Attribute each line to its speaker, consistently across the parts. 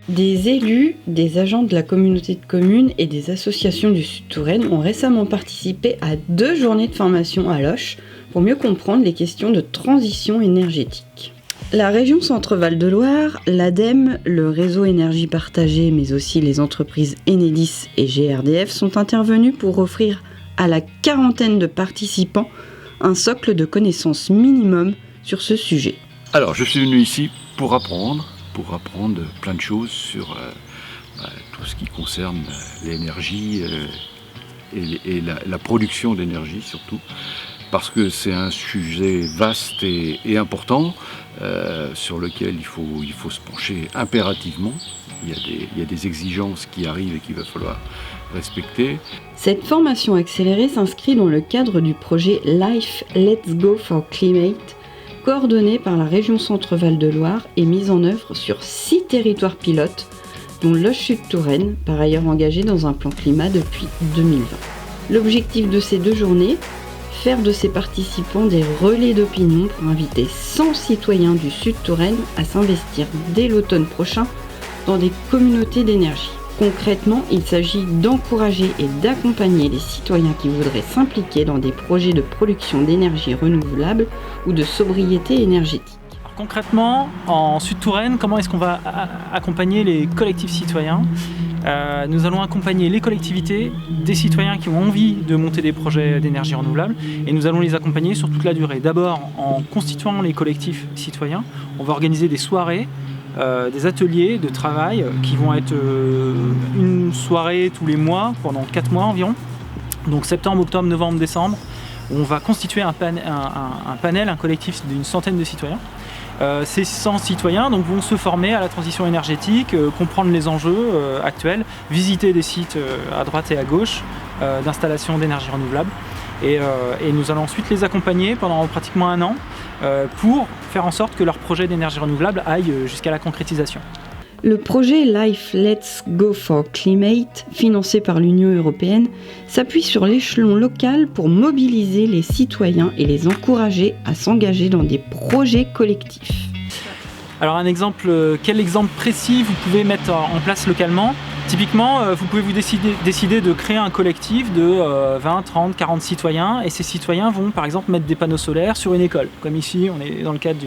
Speaker 1: Des élus, des agents de la communauté de communes et des associations du Sud-Touraine ont récemment participé à 2 journées de formation à Loches pour mieux comprendre les questions de transition énergétique. La région Centre-Val de Loire, l'ADEME, le réseau énergie partagée, mais aussi les entreprises Enedis et GRDF sont intervenus pour offrir à la 40aine de participants un socle de connaissances minimum sur ce sujet.
Speaker 2: Alors, je suis venu ici pour apprendre plein de choses sur tout ce qui concerne l'énergie et la production d'énergie surtout, parce que c'est un sujet vaste et important sur lequel il faut se pencher impérativement. Il y a des exigences qui arrivent et qu'il va falloir respecter.
Speaker 1: Cette formation accélérée s'inscrit dans le cadre du projet Life Let's Go for Climate, coordonnée par la région Centre-Val de Loire et mise en œuvre sur 6 territoires pilotes, dont Loches-Sud-Touraine, par ailleurs engagé dans un plan climat depuis 2020. L'objectif de ces 2 journées, faire de ces participants des relais d'opinion pour inviter 100 citoyens du Sud-Touraine à s'investir dès l'automne prochain dans des communautés d'énergie. Concrètement, il s'agit d'encourager et d'accompagner les citoyens qui voudraient s'impliquer dans des projets de production d'énergie renouvelable ou de sobriété énergétique.
Speaker 3: Concrètement, en Sud-Touraine, comment est-ce qu'on va accompagner les collectifs citoyens ? Nous allons accompagner les collectivités, des citoyens qui ont envie de monter des projets d'énergie renouvelable, et nous allons les accompagner sur toute la durée. D'abord, en constituant les collectifs citoyens, on va organiser des soirées, des ateliers de travail qui vont être une soirée tous les mois, pendant 4 mois environ, donc septembre, octobre, novembre, décembre, où on va constituer un panel, un collectif d'une centaine de citoyens. Ces 100 citoyens donc, vont se former à la transition énergétique, comprendre les enjeux actuels, visiter des sites à droite et à gauche d'installations d'énergie renouvelable. Et nous allons ensuite les accompagner pendant pratiquement 1 an pour faire en sorte que leur projet d'énergie renouvelable aille jusqu'à la concrétisation.
Speaker 1: Le projet Life Let's Go for Climate, financé par l'Union européenne, s'appuie sur l'échelon local pour mobiliser les citoyens et les encourager à s'engager dans des projets collectifs.
Speaker 3: Alors quel exemple précis vous pouvez mettre en place localement ? Typiquement, vous pouvez décider de créer un collectif de 20, 30, 40 citoyens, et ces citoyens vont par exemple mettre des panneaux solaires sur une école. Comme ici, on est dans le cadre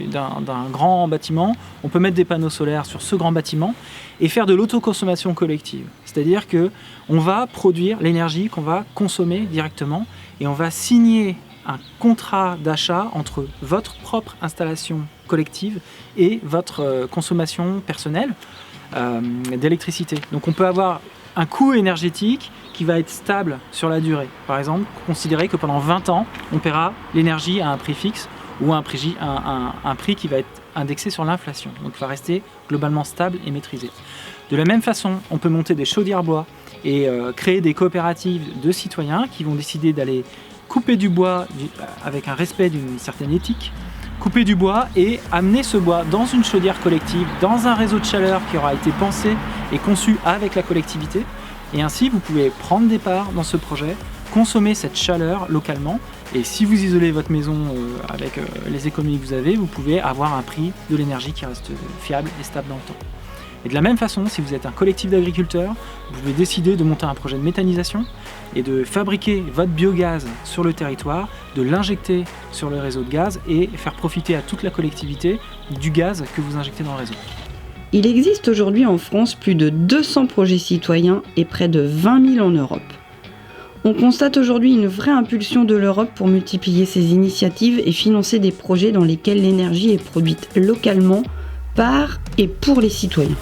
Speaker 3: d'un grand bâtiment, on peut mettre des panneaux solaires sur ce grand bâtiment et faire de l'autoconsommation collective. C'est-à-dire qu'on va produire l'énergie qu'on va consommer directement et on va signer un contrat d'achat entre votre propre installation collective et votre consommation personnelle d'électricité. Donc on peut avoir un coût énergétique qui va être stable sur la durée. Par exemple, considérez que pendant 20 ans, on paiera l'énergie à un prix fixe ou un prix qui va être indexé sur l'inflation. Donc il va rester globalement stable et maîtrisé. De la même façon, on peut monter des chaudières bois et créer des coopératives de citoyens qui vont décider d'aller couper du bois avec un respect d'une certaine éthique, couper du bois et amener ce bois dans une chaudière collective, dans un réseau de chaleur qui aura été pensé et conçu avec la collectivité. Et ainsi, vous pouvez prendre des parts dans ce projet, consommer cette chaleur localement. Et si vous isolez votre maison avec les économies que vous avez, vous pouvez avoir un prix de l'énergie qui reste fiable et stable dans le temps. Et de la même façon, si vous êtes un collectif d'agriculteurs, vous pouvez décider de monter un projet de méthanisation et de fabriquer votre biogaz sur le territoire, de l'injecter sur le réseau de gaz et faire profiter à toute la collectivité du gaz que vous injectez dans le réseau.
Speaker 1: Il existe aujourd'hui en France plus de 200 projets citoyens et près de 20 000 en Europe. On constate aujourd'hui une vraie impulsion de l'Europe pour multiplier ses initiatives et financer des projets dans lesquels l'énergie est produite localement par et pour les citoyens.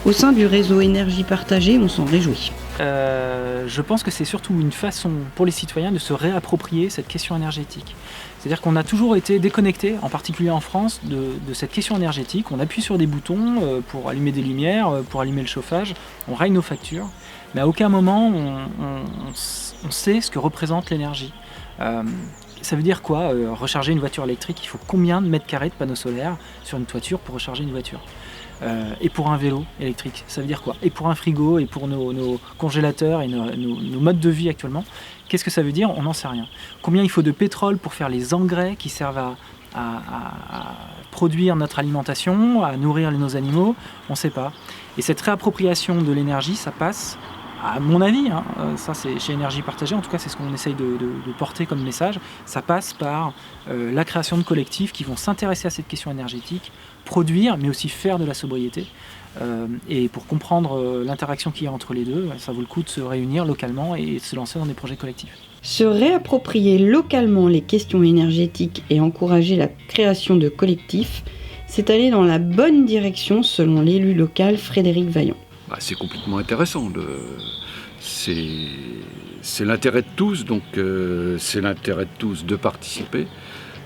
Speaker 1: Au sein du réseau énergie partagée, on s'en réjouit.
Speaker 3: Je pense que c'est surtout une façon pour les citoyens de se réapproprier cette question énergétique. C'est-à-dire qu'on a toujours été déconnecté, en particulier en France, de cette question énergétique. On appuie sur des boutons pour allumer des lumières, pour allumer le chauffage, on règle nos factures, mais à aucun moment on sait ce que représente l'énergie. Ça veut dire quoi recharger une voiture électrique? Il faut combien de mètres carrés de panneaux solaires sur une toiture pour recharger une voiture? Et pour un vélo électrique, ça veut dire quoi? Et pour un frigo, et pour nos congélateurs et nos modes de vie actuellement, Qu'est-ce que ça veut dire? On n'en sait rien. Combien il faut de pétrole pour faire les engrais qui servent à produire notre alimentation, à nourrir nos animaux? On ne sait pas. Et cette réappropriation de l'énergie, ça passe, à mon avis, ça c'est chez Énergie Partagée, en tout cas c'est ce qu'on essaye de porter comme message, ça passe par la création de collectifs qui vont s'intéresser à cette question énergétique, produire, mais aussi faire de la sobriété. Et pour comprendre l'interaction qu'il y a entre les deux, ça vaut le coup de se réunir localement et de se lancer dans des projets collectifs.
Speaker 1: Se réapproprier localement les questions énergétiques et encourager la création de collectifs, c'est aller dans la bonne direction selon l'élu local Frédéric Vaillant.
Speaker 2: C'est complètement intéressant. C'est l'intérêt de tous, donc c'est l'intérêt de tous de participer,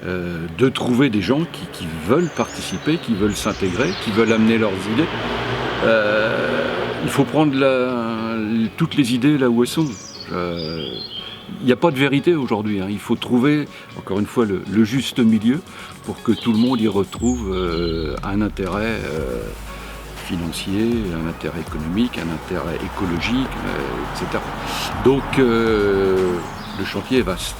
Speaker 2: de trouver des gens qui veulent participer, qui veulent s'intégrer, qui veulent amener leurs idées. Il faut prendre toutes les idées là où elles sont. Il n'y a pas de vérité aujourd'hui. Il faut trouver, encore une fois, le juste milieu pour que tout le monde y retrouve un intérêt financier, un intérêt économique, un intérêt écologique, etc. Donc le chantier est vaste.